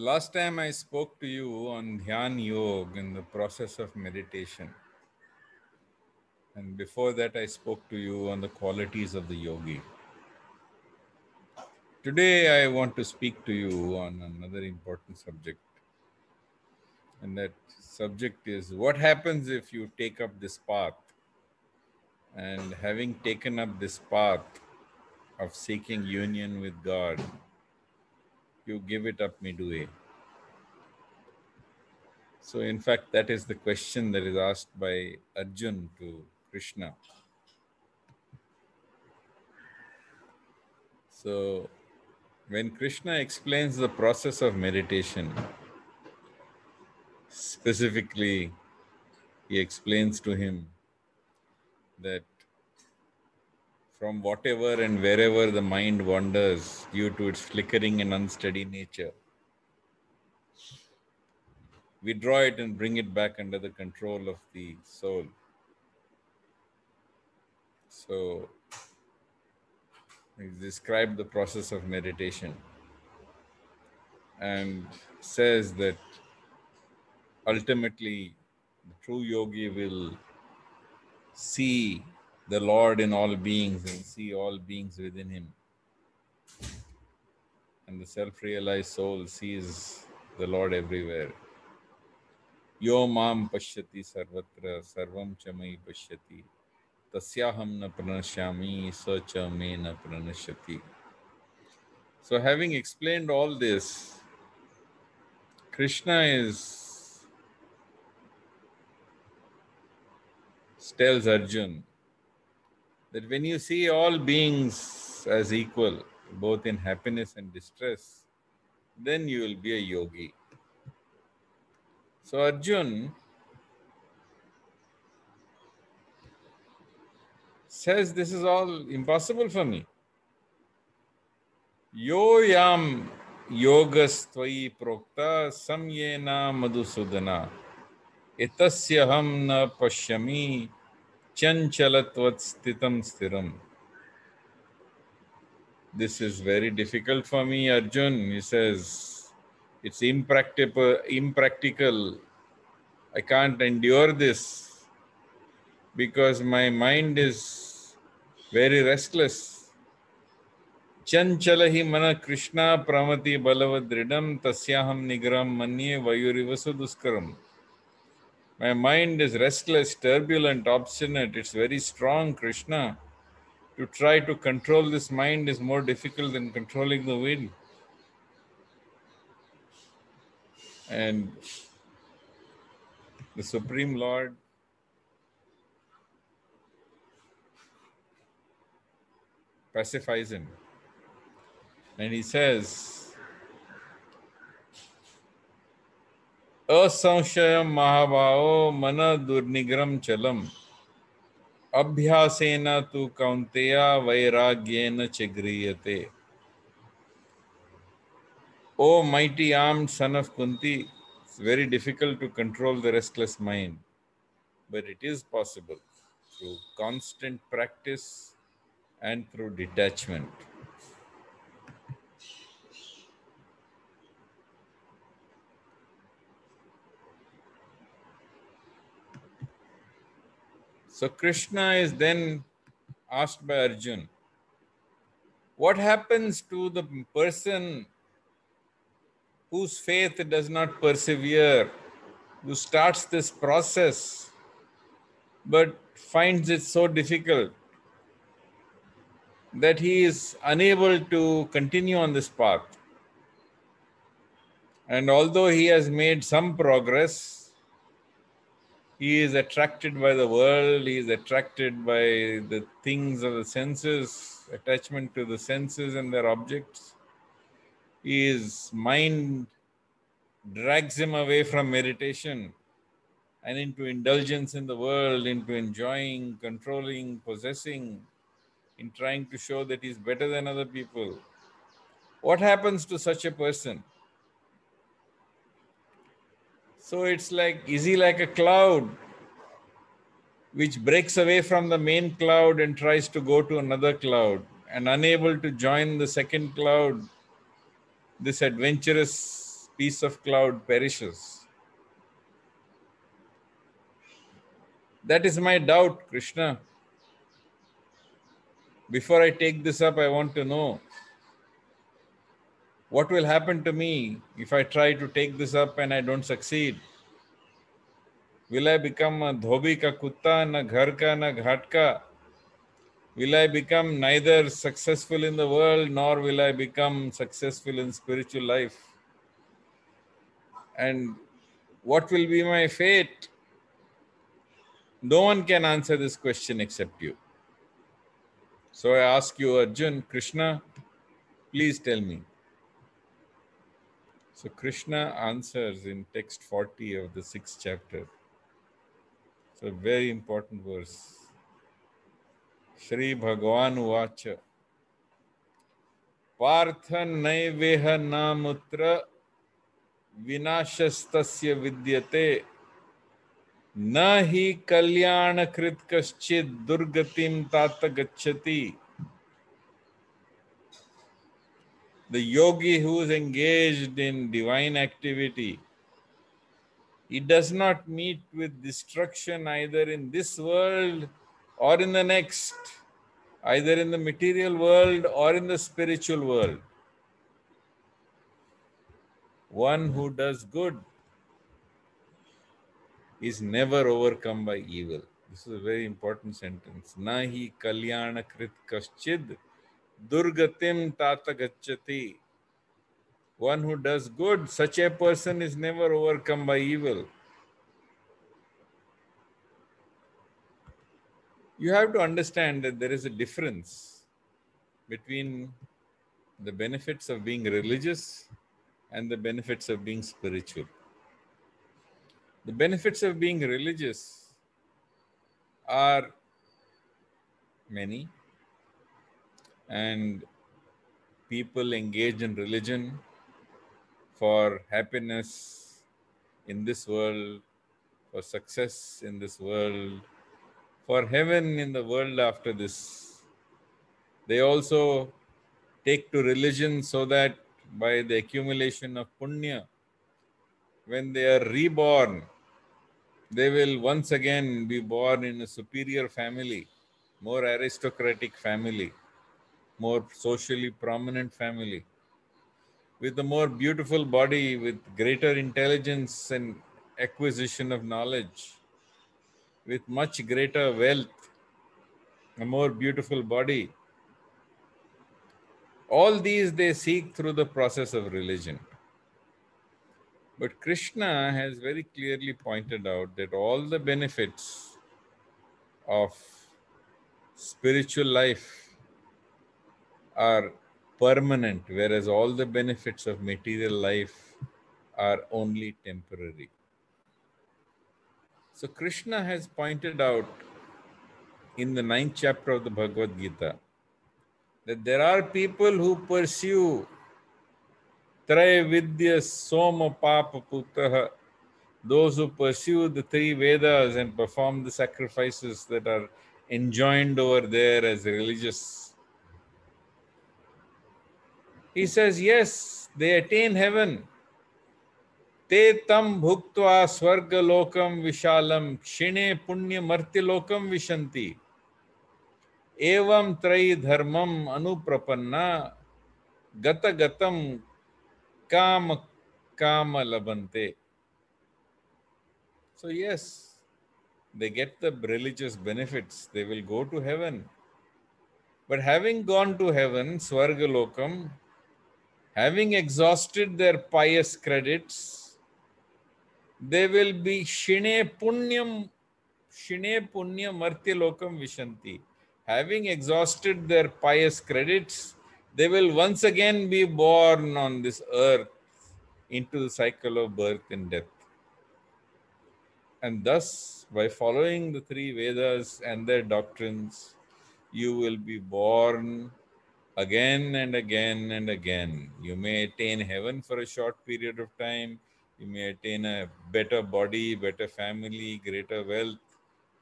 last time I spoke to you on Dhyana Yoga in the process of meditation. And before that, I spoke to you on the qualities of the yogi. Today, I want to speak to you on another important subject. And that subject is what happens if you take up this path. And having taken up this path of seeking union with God, you give it up midway. So, in fact, that is the question that is asked by Arjun to Krishna. So, when Krishna explains the process of meditation, specifically, he explains to him that from whatever and wherever the mind wanders due to its flickering and unsteady nature, we draw it and bring it back under the control of the soul. So, he described the process of meditation and says that ultimately the true yogi will see the Lord in all beings and see all beings within him. And the self-realized soul sees the Lord everywhere. Yo mam pashyati sarvatra sarvam chamai pashyati tasyaham na pranashyami sa cha me na pranashyati. So having explained all this, Krishna tells Arjun that when you see all beings as equal, both in happiness and distress, then you will be a yogi. So Arjun says, this is all impossible for me. Yo yam yogas tvai prokta samyena madhusudana etasyaham na pashyami chanchalatvat stitam stiram. This is very difficult for me, Arjun. He says, it's impractical. I can't endure this because my mind is very restless. Chanchalahi mana Krishna pramati balavadridam tasyaham nigram manye vayurivasu duskaram. My mind is restless, turbulent, obstinate. It's very strong, Krishna. To try to control this mind is more difficult than controlling the wind. And the Supreme Lord pacifies him. And he says, Asamshayam mahabhao mana durnigram chalam abhyasena tu kaunteya vairagyena chigriyate. O mighty armed son of Kunti, it's very difficult to control the restless mind, but it is possible through constant practice and through detachment. So Krishna is then asked by Arjun, what happens to the person whose faith does not persevere, who starts this process but finds it so difficult that he is unable to continue on this path? And although he has made some progress, he is attracted by the world, he is attracted by the things of the senses, attachment to the senses and their objects. His mind drags him away from meditation and into indulgence in the world, into enjoying, controlling, possessing, in trying to show that he's better than other people. What happens to such a person? So it's like, is he like a cloud which breaks away from the main cloud and tries to go to another cloud, and unable to join the second cloud, this adventurous piece of cloud perishes. That is my doubt, Krishna. Before I take this up, I want to know what will happen to me if I try to take this up and I don't succeed. Will I become a dhobi ka kutta, na ghar ka, na ghat ka? Will I become neither successful in the world nor will I become successful in spiritual life? And what will be my fate? No one can answer this question except you. So I ask you, Arjun, Krishna, please tell me. So Krishna answers in text 40 of the 6th chapter. It's a very important verse. Shri Bhagavan Uvacha Partha Naiveha Namutra Vinashastasya Vidyate Nahi Kalyana Krit Kaschid Durgatim Tata Gacchati. The yogi who is engaged in divine activity, he does not meet with destruction either in this world or in the next, either in the material world or in the spiritual world. One who does good is never overcome by evil. This is a very important sentence. Nahi kalyana krit kaschid durgatim tata gacchati. One who does good, such a person is never overcome by evil. You have to understand that there is a difference between the benefits of being religious and the benefits of being spiritual. The benefits of being religious are many, and people engage in religion for happiness in this world, for success in this world, for heaven in the world after this. They also take to religion so that by the accumulation of punya, when they are reborn, they will once again be born in a superior family, more aristocratic family, more socially prominent family, with a more beautiful body, with greater intelligence and acquisition of knowledge, with much greater wealth, a more beautiful body. All these they seek through the process of religion. But Krishna has very clearly pointed out that all the benefits of spiritual life are permanent, whereas all the benefits of material life are only temporary. So Krishna has pointed out in the 9th chapter of the Bhagavad Gita that there are people who pursue Traividya Soma Papa Putraha, those who pursue the 3 Vedas and perform the sacrifices that are enjoined over there as religious. He says, yes, they attain heaven. Te tam bhuktva swarga lokam vishalam kshine punya martya lokam vishanti. Evam trai dharmam anuprapanna gata gatam kama kama labante. So yes, they get the religious benefits. They will go to heaven. But having gone to heaven, swarga lokam, having exhausted their pious credits, they will be shine punya martya lokam vishanti. Having exhausted their pious credits, they will once again be born on this earth into the cycle of birth and death. And thus, by following the 3 Vedas and their doctrines, you will be born again and again and again. You may attain heaven for a short period of time. You may attain a better body, better family, greater wealth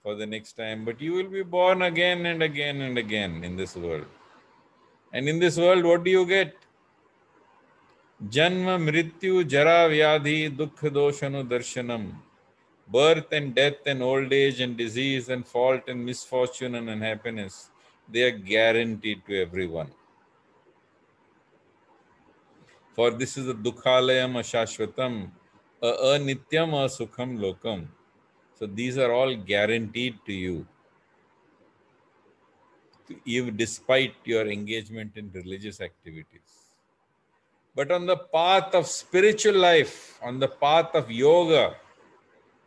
for the next time. But you will be born again and again and again in this world. And in this world, what do you get? Janma mrityu jara vyadhi dukha doshanu darshanam. Birth and death and old age and disease and fault and misfortune and unhappiness, they are guaranteed to everyone. For this is a dukhalayam ashashvatam, a anityam asukham lokam. So these are all guaranteed to you, even despite your engagement in religious activities. But on the path of spiritual life, on the path of yoga,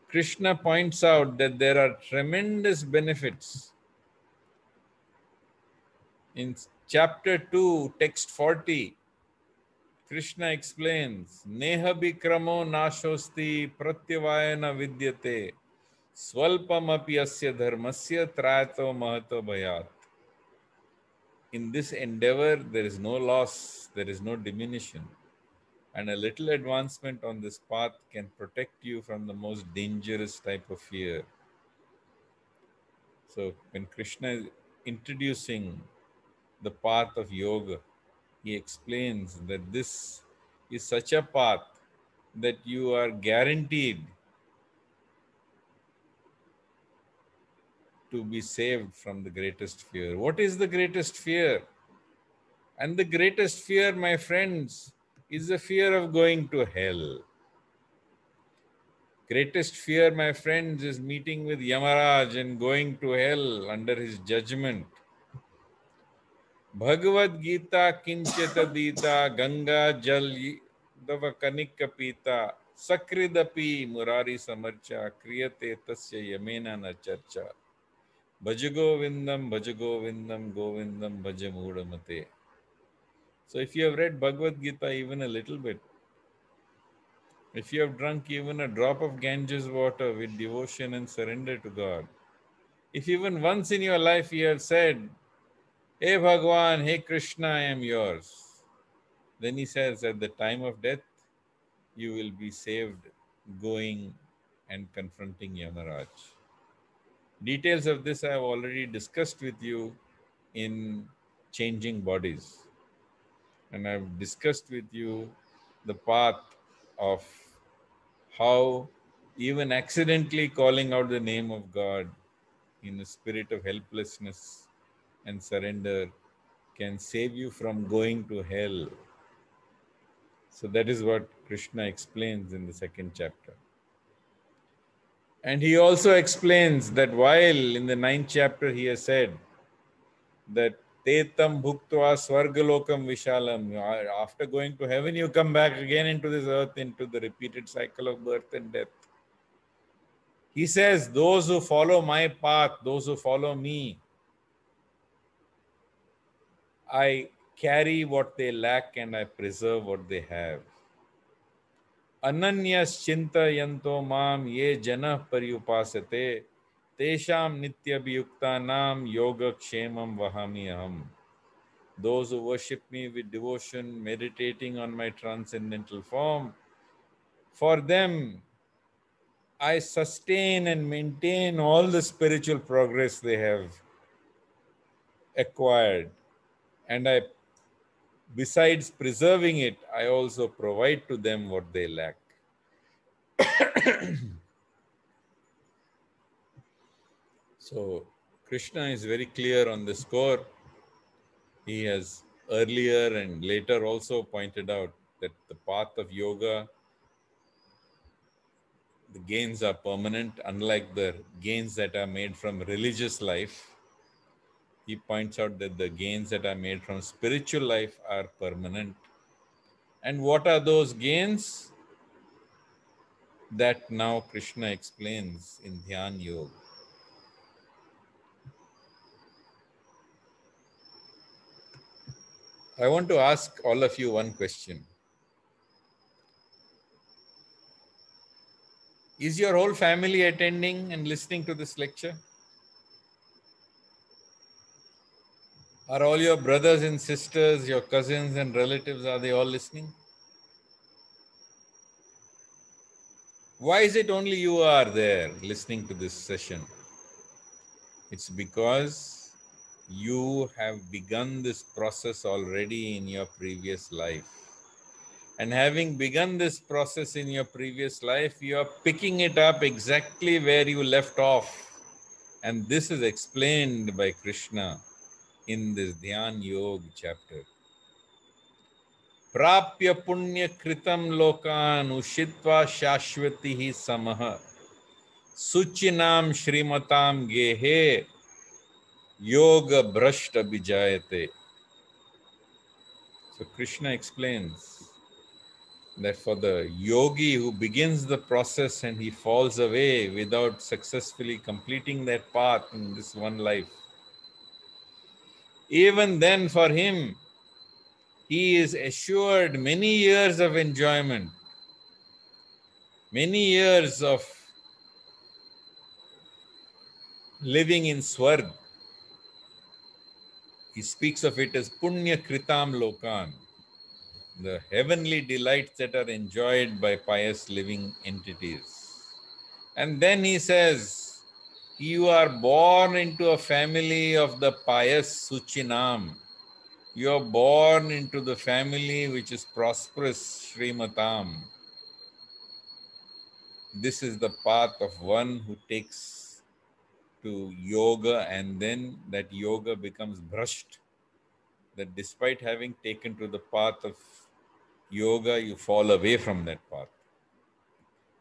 Krishna points out that there are tremendous benefits. In chapter 2, text 40, Krishna explains, Neha bikramo nashosti pratyavayana vidyate swalpam api asya dharmasya trayato mahato bhayat. In this endeavor, there is no loss, there is no diminution. And a little advancement on this path can protect you from the most dangerous type of fear. So when Krishna is introducing the path of yoga, he explains that this is such a path that you are guaranteed to be saved from the greatest fear. What is the greatest fear? And the greatest fear, my friends, is the fear of going to hell. Greatest fear, my friends, is meeting with Yamaraj and going to hell under his judgment. Bhagavad Gita kinchita dita ganga jal dava kanika pita sakridapi murari samarcha kriyate tasya yamena na charcha. Bhajagovindam Govindam Bhajamudamate. So if you have read Bhagavad Gita even a little bit, if you have drunk even a drop of Ganges water with devotion and surrender to God, if even once in your life you have said, Hey Bhagwan, hey Krishna, I am yours, then he says at the time of death, you will be saved going and confronting Yamaraj. Details of this I have already discussed with you in Changing Bodies. And I've discussed with you the path of how even accidentally calling out the name of God in a spirit of helplessness and surrender can save you from going to hell. So that is what Krishna explains in the second chapter. And he also explains that while in the 9th chapter he has said that Tetam Bhuktva Swargalokam Vishalam, after going to heaven, you come back again into this earth, into the repeated cycle of birth and death. He says, those who follow my path, those who follow me, I carry what they lack and I preserve what they have. Ananyas Chintayanto Mam Ye Jana Paryupasate Tesham Nityabhiyuktanam Yoga Kshemam Vahami Aham. Those who worship me with devotion, meditating on my transcendental form, for them, I sustain and maintain all the spiritual progress they have acquired. And I, besides preserving it, I also provide to them what they lack. So, Krishna is very clear on this score. He has earlier and later also pointed out that the path of yoga, the gains are permanent, unlike the gains that are made from religious life. He points out that the gains that are made from spiritual life are permanent. And what are those gains? That now Krishna explains in Dhyana Yoga. I want to ask all of you one question. Is your whole family attending and listening to this lecture? Are all your brothers and sisters, your cousins and relatives, are they all listening? Why is it only you are there listening to this session? It's because you have begun this process already in your previous life. And having begun this process in your previous life, you are picking it up exactly where you left off. And this is explained by Krishna in this Dhyana Yoga chapter. Prapya punya kritam lokan ushitva shashvatihi samaha suchinam shrimatam gehe yoga brashta bijayate. So Krishna explains that for the yogi who begins the process and he falls away without successfully completing that path in this one life, even then for him, he is assured many years of enjoyment, many years of living in Swarg. He speaks of it as Punya Kritam Lokan, the heavenly delights that are enjoyed by pious living entities. And then he says, you are born into a family of the pious Suchinam. You are born into the family which is prosperous, Srimatam. This is the path of one who takes to yoga, and then that yoga becomes brushed. That despite having taken to the path of yoga, you fall away from that path.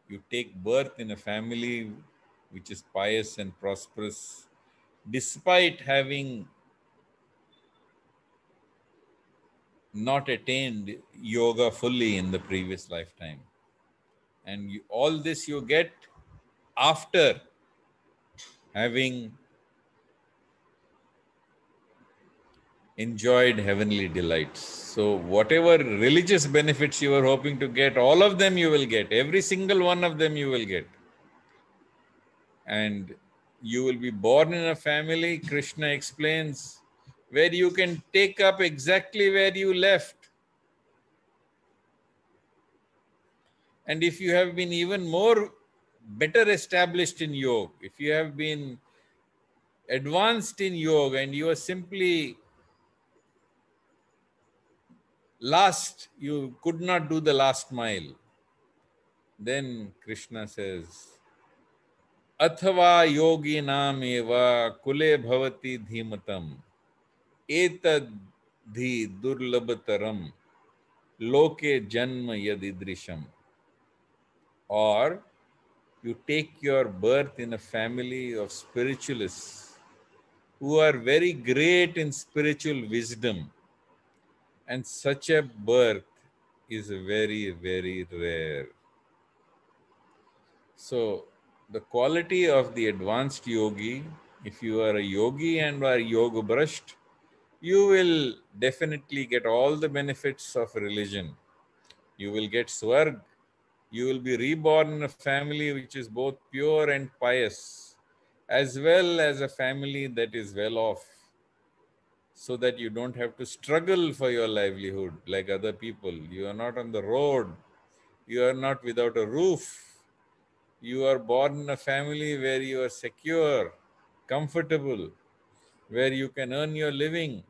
You take birth in a family which is pious and prosperous, despite having not attained yoga fully in the previous lifetime. And all this you get after having enjoyed heavenly delights. So whatever religious benefits you were hoping to get, all of them you will get. Every single one of them you will get. And you will be born in a family, Krishna explains, where you can take up exactly where you left. And if you have been even more better established in yoga, if you have been advanced in yoga and you are simply last, you could not do the last mile, then Krishna says, Athava yogi nam eva kule bhavati dhimatam etad dhi durlabhataram loke janma yadidrisham. Or you take your birth in a family of spiritualists who are very great in spiritual wisdom, and such a birth is very, very rare. So the quality of the advanced yogi, if you are a yogi and are yoga brushed, you will definitely get all the benefits of religion. You will get Swarg. You will be reborn in a family which is both pure and pious, as well as a family that is well off, so that you don't have to struggle for your livelihood like other people. You are not on the road. You are not without a roof. You are born in a family where you are secure, comfortable, where you can earn your living.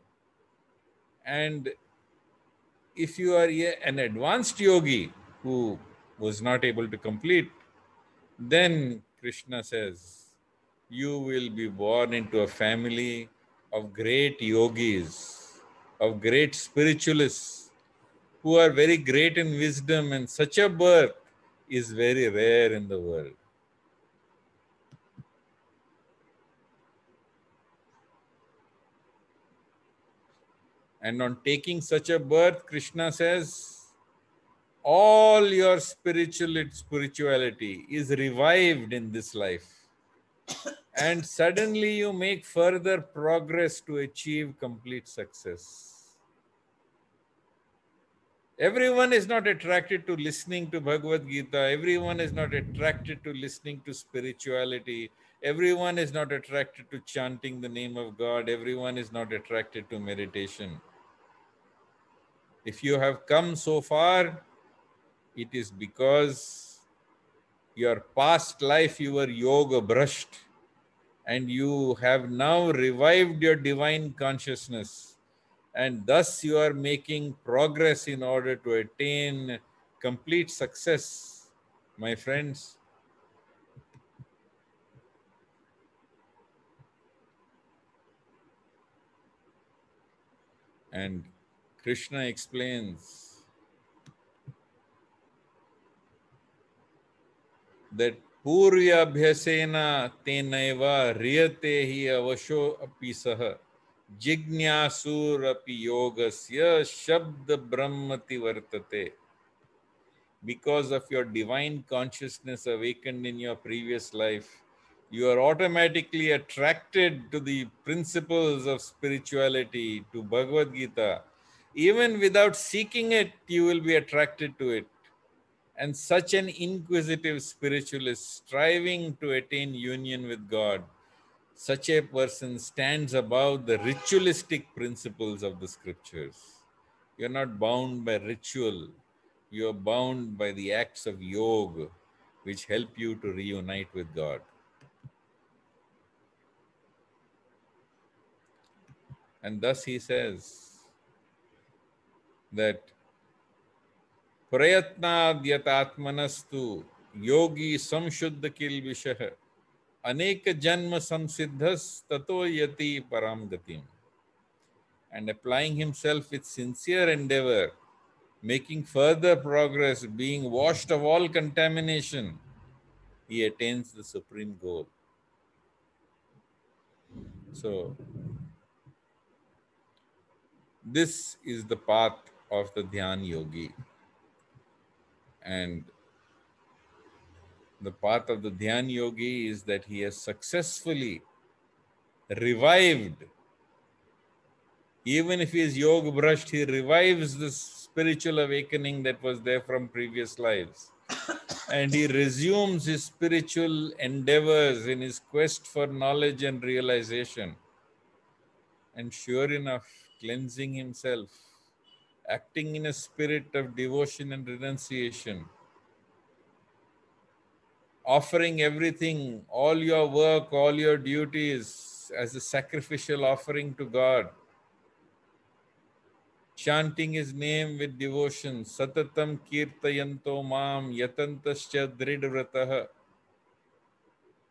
And if you are an advanced yogi who was not able to complete, then Krishna says, you will be born into a family of great yogis, of great spiritualists, who are very great in wisdom, and such a birth is very rare in the world. And on taking such a birth, Krishna says, all your spirituality is revived in this life. And suddenly you make further progress to achieve complete success. Everyone is not attracted to listening to Bhagavad Gita. Everyone is not attracted to listening to spirituality. Everyone is not attracted to chanting the name of God. Everyone is not attracted to meditation. If you have come so far, it is because your past life you were yoga brushed, and you have now revived your divine consciousness. And thus you are making progress in order to attain complete success, my friends. And Krishna explains that Puryabhyasena tenaiva riyate hi avasho apisah jignasur api yogasya shabda brahmati vartate. Because of your divine consciousness awakened in your previous life, you are automatically attracted to the principles of spirituality, to Bhagavad Gita. Even without seeking it, you will be attracted to it. And such an inquisitive spiritualist striving to attain union with God, such a person stands above the ritualistic principles of the scriptures. You're not bound by ritual, you're bound by the acts of yoga, which help you to reunite with God. And thus he says that Prayatnadyatatmanastu yogi samshuddha kilvishah aneka janma samsiddhas tato yati param gatim. And applying himself with sincere endeavor, making further progress, being washed of all contamination, he attains the supreme goal. So, this is the path of the Dhyana Yogi. And the path of the Dhyana Yogi is that he has successfully revived. Even if he is yoga brushed, he revives the spiritual awakening that was there from previous lives. And he resumes his spiritual endeavors in his quest for knowledge and realization. And sure enough, cleansing himself, acting in a spirit of devotion and renunciation, offering everything, all your work, all your duties as a sacrificial offering to God, chanting his name with devotion, satatam kirtayanto mam yatantascha dridvratah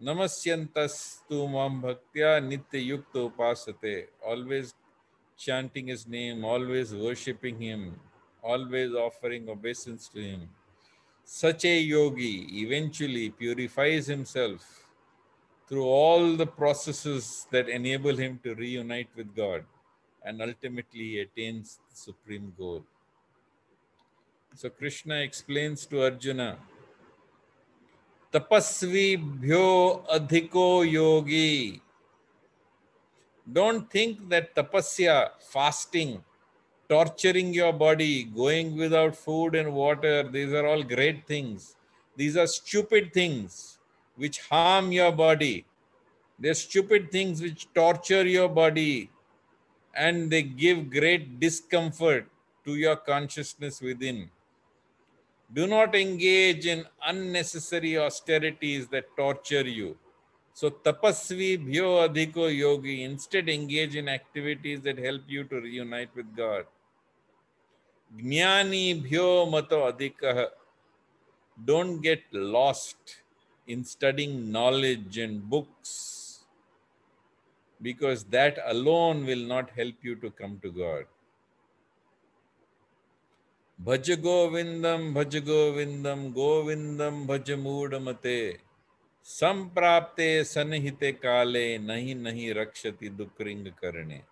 namasyantastu mam bhaktya nitya yukta upasate. Always chanting his name, always worshipping him, always offering obeisance to him. Such a yogi eventually purifies himself through all the processes that enable him to reunite with God, and ultimately he attains the supreme goal. So Krishna explains to Arjuna, tapasvi bhyo adhiko yogi. Don't think that tapasya, fasting, torturing your body, going without food and water, these are all great things. These are stupid things which harm your body. They're stupid things which torture your body and they give great discomfort to your consciousness within. Do not engage in unnecessary austerities that torture you. So tapasvi bhyo adhiko yogi. Instead, engage in activities that help you to reunite with God. Jnani bhyo mato adhikah. Don't get lost in studying knowledge and books, because that alone will not help you to come to God. Bhaja Govindam, Govindam Bhaja Mudamate. Samprapte sanhite kale nahi nahi rakshati dukring karne.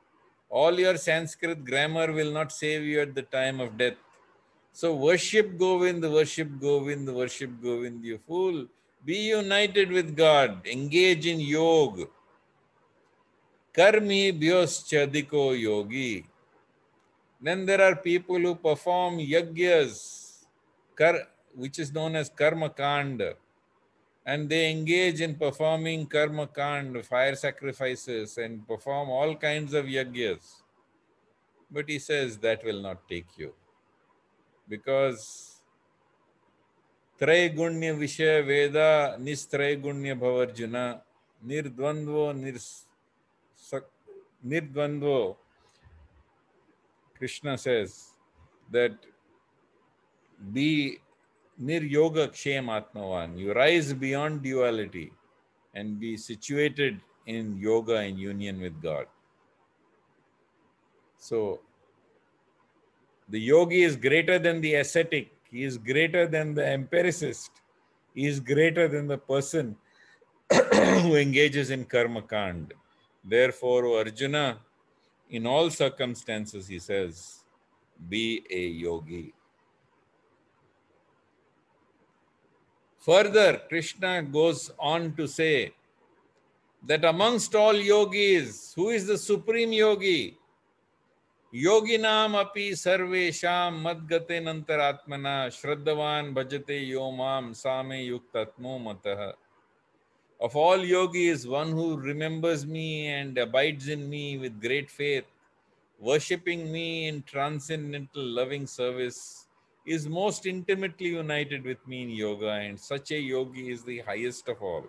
All your Sanskrit grammar will not save you at the time of death. So worship Govind, worship Govind, worship Govind, you fool. Be united with God. Engage in yoga. Karmi bhyos chadiko yogi. Then there are people who perform yagyas, which is known as karma kanda. And they engage in performing karma kanda, fire sacrifices, and perform all kinds of yagyas. But he says that will not take you. Because Traigunya Vishaya Veda Nistraigunya Bhavarjuna Nirdvandvo Nirdvandvo Krishna says that be nir yoga kshem atmavan. You rise beyond duality and be situated in yoga and union with God. So the yogi is greater than the ascetic. He is greater than the empiricist. He is greater than the person who engages in karma kand. Therefore, O Arjuna, in all circumstances, he says, be a yogi. Further, Krishna goes on to say that amongst all yogis, who is the supreme yogi? Yoginam api sarvesham madgate nantaratmana shraddhavan bhajate yomam same yuktatmo matah. Of all yogis, one who remembers me and abides in me with great faith, worshipping me in transcendental loving service, is most intimately united with me in yoga, and such a yogi is the highest of all.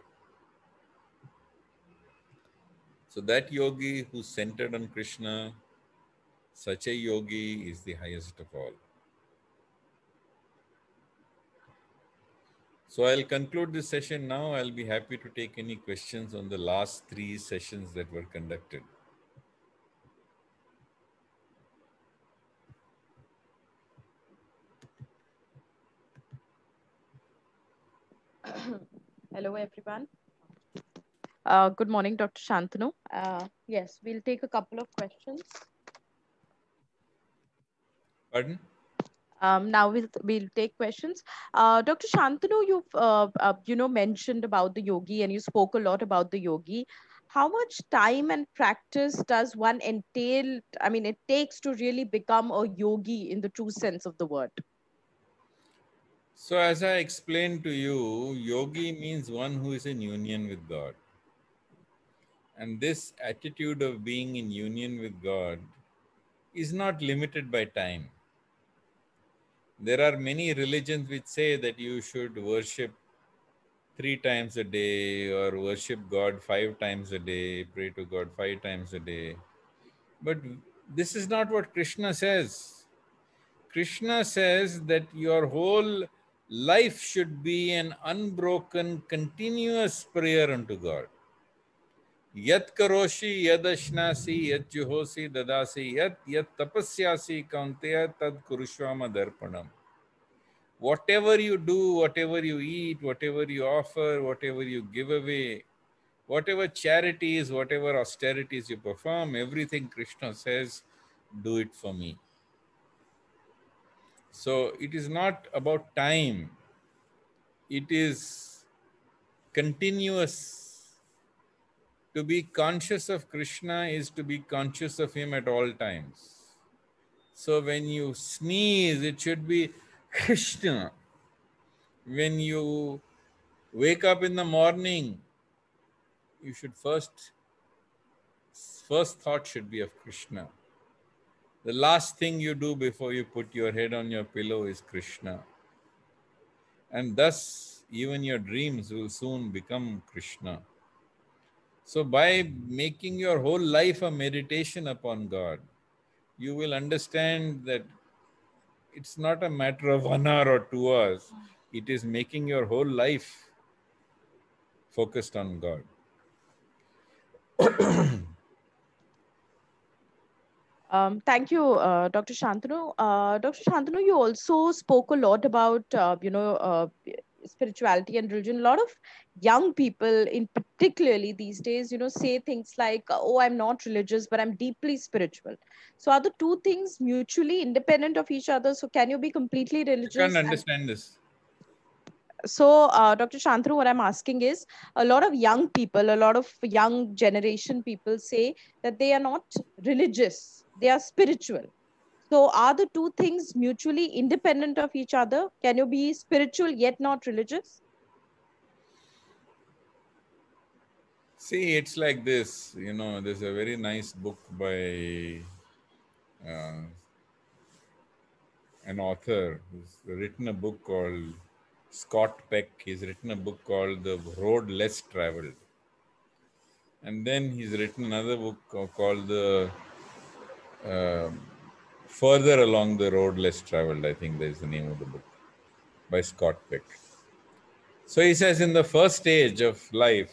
So that yogi who's centered on Krishna, such a yogi is the highest of all. So I'll conclude this session now. I'll be happy to take any questions on the last 3 sessions that were conducted. Hello, everyone. Good morning, Dr. Shantanu. Yes, we'll take a couple of questions. Pardon? Now we'll take questions. Dr. Shantanu, you've mentioned about the yogi, and you spoke a lot about the yogi. How much time and practice does one entail? I mean, it takes to really become a yogi in the true sense of the word. So as I explained to you, yogi means one who is in union with God. And this attitude of being in union with God is not limited by time. There are many religions which say that you should worship 3 times a day or worship God 5 times a day, pray to God 5 times a day. But this is not what Krishna says. Krishna says that your whole life should be an unbroken, continuous prayer unto God. Yat karoshi yad ashnasi yat juhosi dadasi yat tapasyasi kaunteya tad kurushvama darpanam. Whatever you do, whatever you eat, whatever you offer, whatever you give away, whatever charities, whatever austerities you perform, everything Krishna says, do it for me. So it is not about time. It is continuous. To be conscious of Krishna is to be conscious of him at all times. So when you sneeze, it should be Krishna. When you wake up in the morning, you should first thought should be of Krishna. The last thing you do before you put your head on your pillow is Krishna. And thus, even your dreams will soon become Krishna. So by making your whole life a meditation upon God, you will understand that it's not a matter of 1 hour or 2 hours. It is making your whole life focused on God. Thank you, Dr. Shantanu. Dr. Shantanu, you also spoke a lot about, spirituality and religion. A lot of young people, in particularly these days, say things like, "Oh, I'm not religious, but I'm deeply spiritual." So, are the two things mutually independent of each other? So, can you be completely I can't religious and understand this. so, Dr. Shantanu, what I'm asking is a lot of young people, a lot of young generation people say that they are not religious, they are spiritual. So, are the two things mutually independent of each other? Can you be spiritual yet not religious? See, it's like this. There's a very nice book by uh, an author who's written a book called Scott Peck. He's written a book called The Road Less Traveled. And then he's written another book called The Further Along the Road Less Traveled, I think that is the name of the book, by Scott Peck. So he says in the first stage of life,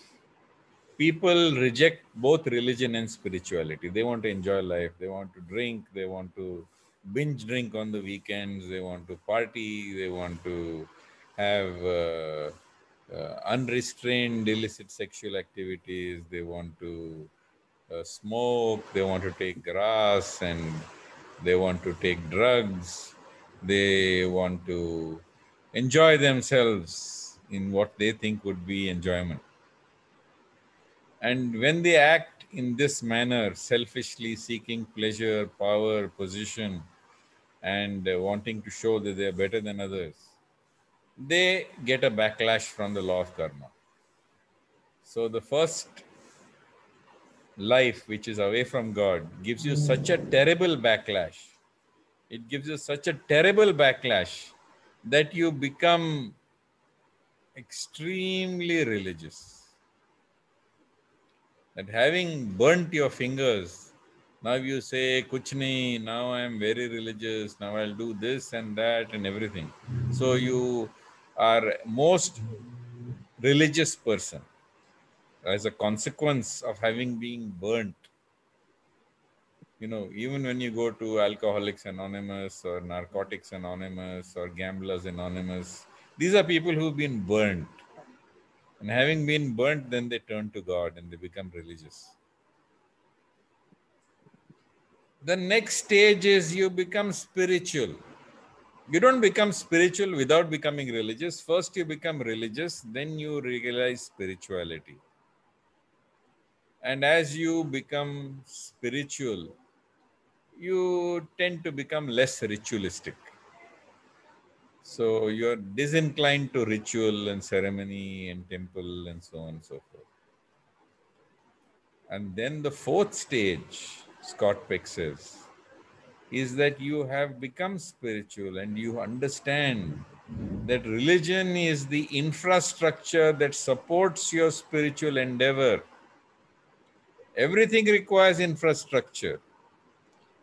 people reject both religion and spirituality. They want to enjoy life. They want to drink. They want to binge drink on the weekends. They want to party. They want to have unrestrained illicit sexual activities. They want to smoke. They want to take grass, and they want to take drugs. They want to enjoy themselves in what they think would be enjoyment. And when they act in this manner, selfishly seeking pleasure, power, position, and wanting to show that they are better than others, they get a backlash from the law of karma. So the first life, which is away from God, gives you such a terrible backlash. It gives you such a terrible backlash that you become extremely religious. That having burnt your fingers, now you say, Kuch nahi, now I am very religious, now I'll do this and that and everything. So you are most religious person as a consequence of having been burnt. You know, even when you go to Alcoholics Anonymous or Narcotics Anonymous or Gamblers Anonymous, these are people who've been burnt. And having been burnt, then they turn to God and they become religious. The next stage is you become spiritual. You don't become spiritual without becoming religious. First you become religious, then you realize spirituality. And as you become spiritual, you tend to become less ritualistic. So you're disinclined to ritual and ceremony and temple and so on and so forth. And then the fourth stage, Scott Peck says, is that you have become spiritual and you understand that religion is the infrastructure that supports your spiritual endeavor. Everything requires infrastructure.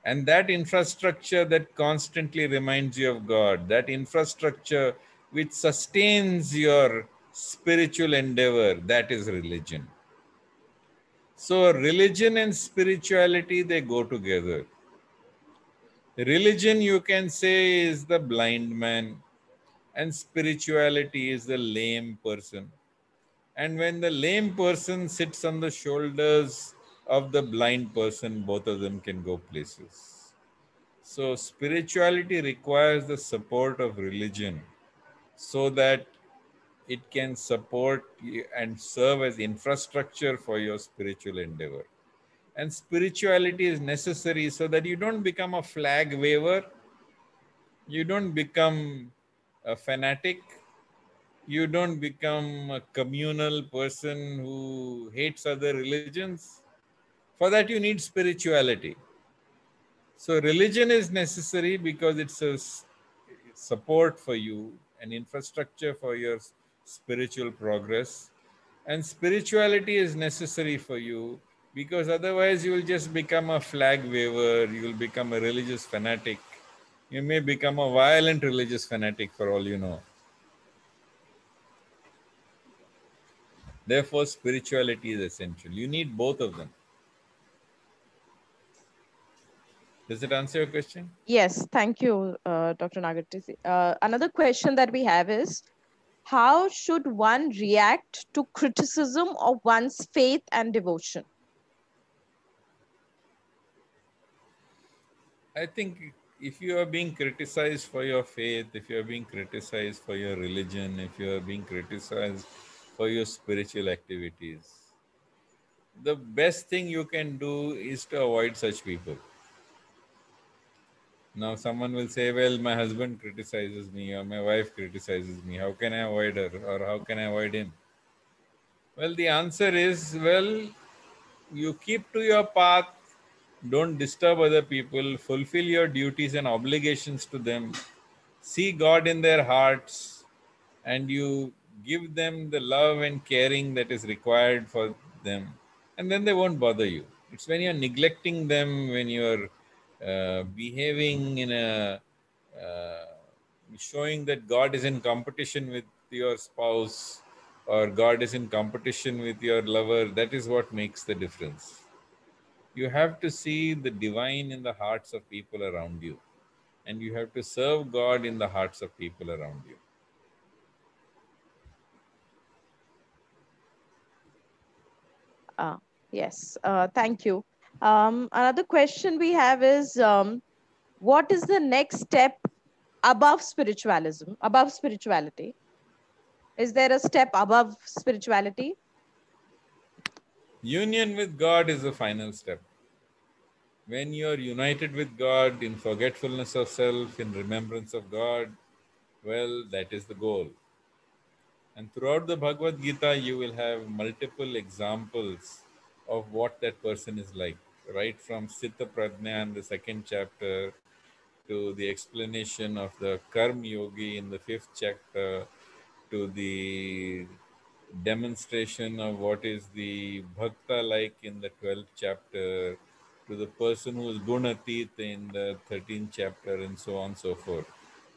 And that infrastructure that constantly reminds you of God, that infrastructure which sustains your spiritual endeavor, that is religion. So religion and spirituality, they go together. Religion, you can say, is the blind man, and spirituality is the lame person. And when the lame person sits on the shoulders of the blind person, both of them can go places. So spirituality requires the support of religion so that it can support and serve as infrastructure for your spiritual endeavor. And spirituality is necessary so that you don't become a flag waver, you don't become a fanatic, you don't become a communal person who hates other religions. For that, you need spirituality. So, religion is necessary because it's a support for you, an infrastructure for your spiritual progress. And spirituality is necessary for you because otherwise, you will just become a flag waver, you will become a religious fanatic. You may become a violent religious fanatic for all you know. Therefore, spirituality is essential. You need both of them. Does it answer your question? Yes, thank you, Dr. Nagarkatti. Another question that we have is, how should one react to criticism of one's faith and devotion? I think if you are being criticized for your faith, if you are being criticized for your religion, if you are being criticized for your spiritual activities, the best thing you can do is to avoid such people. Now, someone will say, well, my husband criticizes me or my wife criticizes me. How can I avoid her or how can I avoid him? Well, the answer is, well, you keep to your path, don't disturb other people, fulfill your duties and obligations to them, see God in their hearts, and you give them the love and caring that is required for them, and then they won't bother you. It's when you're neglecting them, when you're behaving in a showing that God is in competition with your spouse or God is in competition with your lover, that is what makes the difference. You have to see the divine in the hearts of people around you, and you have to serve God in the hearts of people around you. Yes, thank you. Another question we have is, what is the next step above spiritualism, above spirituality? Is there a step above spirituality? Union with God is the final step. When you are united with God in forgetfulness of self, in remembrance of God, well, that is the goal. And throughout the Bhagavad Gita, you will have multiple examples of what that person is like, right from Sita Prajna in the second chapter to the explanation of the Karma Yogi in the fifth chapter to the demonstration of what is the Bhakta like in the 12th chapter to the person who is Gunatit in the 13th chapter and so on and so forth.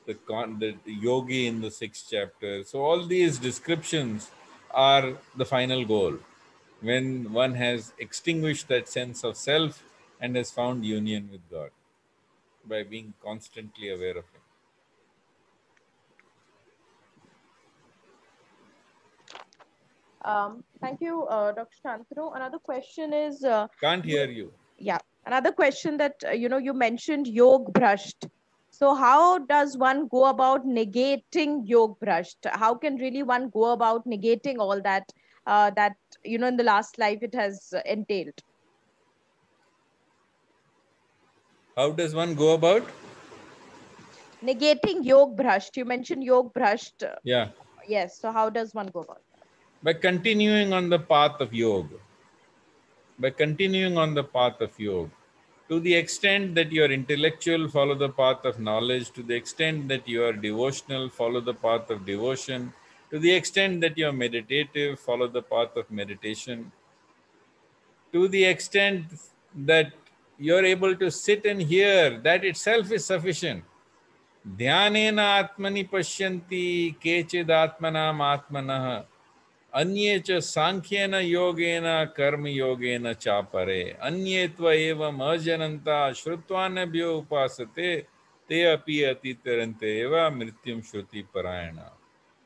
The yogi in the 6th chapter. So all these descriptions are the final goal when one has extinguished that sense of self and has found union with God by being constantly aware of Him. Thank you, Dr. Shantanu. Another question is, Can't hear you. yeah, another question that you mentioned yog brushed. So how does one go about negating yog brushed? How can really one go about negating all that that in the last life it has entailed? How does one go about? Negating yog brushed. You mentioned yog brushed. Yeah, Yes. So how does one go about that? by continuing on the path of yoga. By continuing on the path of yoga. To the extent that you are intellectual, follow the path of knowledge. To the extent that you are devotional, follow the path of devotion. To the extent that you are meditative, follow the path of meditation. To the extent that you're able to sit and hear, that itself is sufficient. ध्यानेन आत्मनि पश्यन्ति केचिद् आत्मनाम् आत्मनः अन्ये च सांख्येन योगेन कर्म योगेन चापरे अन्ये त्व एवम् अजनन्ता श्रुत्वान्यभ्यो उपासते ते अपि अतितरन्ते एव मृत्युं श्रुति परायणा.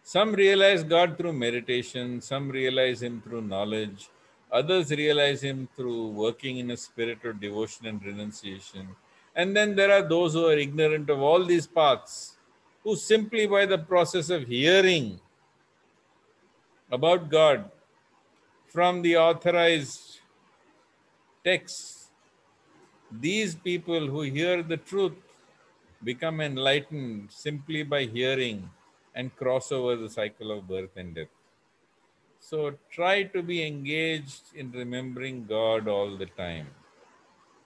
Some realize God through meditation, some realize Him through knowledge, others realize Him through working in a spirit of devotion and renunciation. And then there are those who are ignorant of all these paths, who simply by the process of hearing about God from the authorized texts, these people who hear the truth become enlightened simply by hearing and cross over the cycle of birth and death. So try to be engaged in remembering God all the time.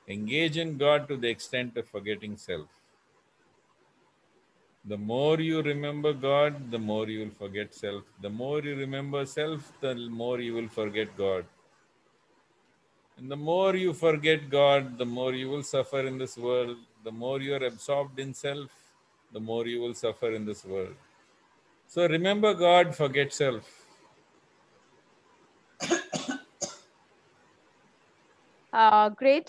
Engage in God to the extent of forgetting self. The more you remember God, the more you will forget self. The more you remember self, the more you will forget God. And the more you forget God, the more you will suffer in this world. The more you are absorbed in self, the more you will suffer in this world. So remember God, forget self. Great.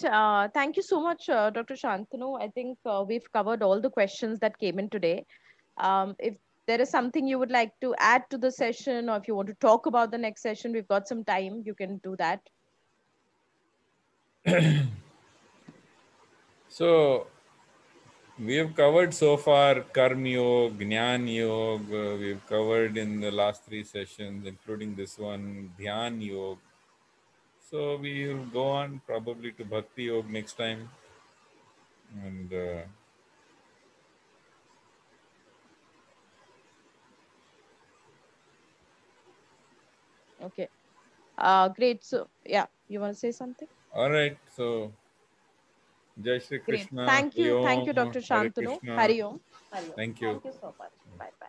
Thank you so much, Dr. Shantanu. I think we've covered all the questions that came in today. If there is something you would like to add to the session, or if you want to talk about the next session, we've got some time. You can do that. So we have covered so far Karma Yoga, Jnana Yoga. We've covered in the last 3 sessions, including this one, Dhyana Yoga. So we will go on probably to Bhakti Yoga next time. And Okay. Great. So, yeah, you want to say something? all right. So Jai Shri Great. Krishna, Thank Hari you. Thank you, Om, Dr. Hare Shantanu. Krishna. Hari Om. Hari Om. Thank you. Thank you so much. Bye bye.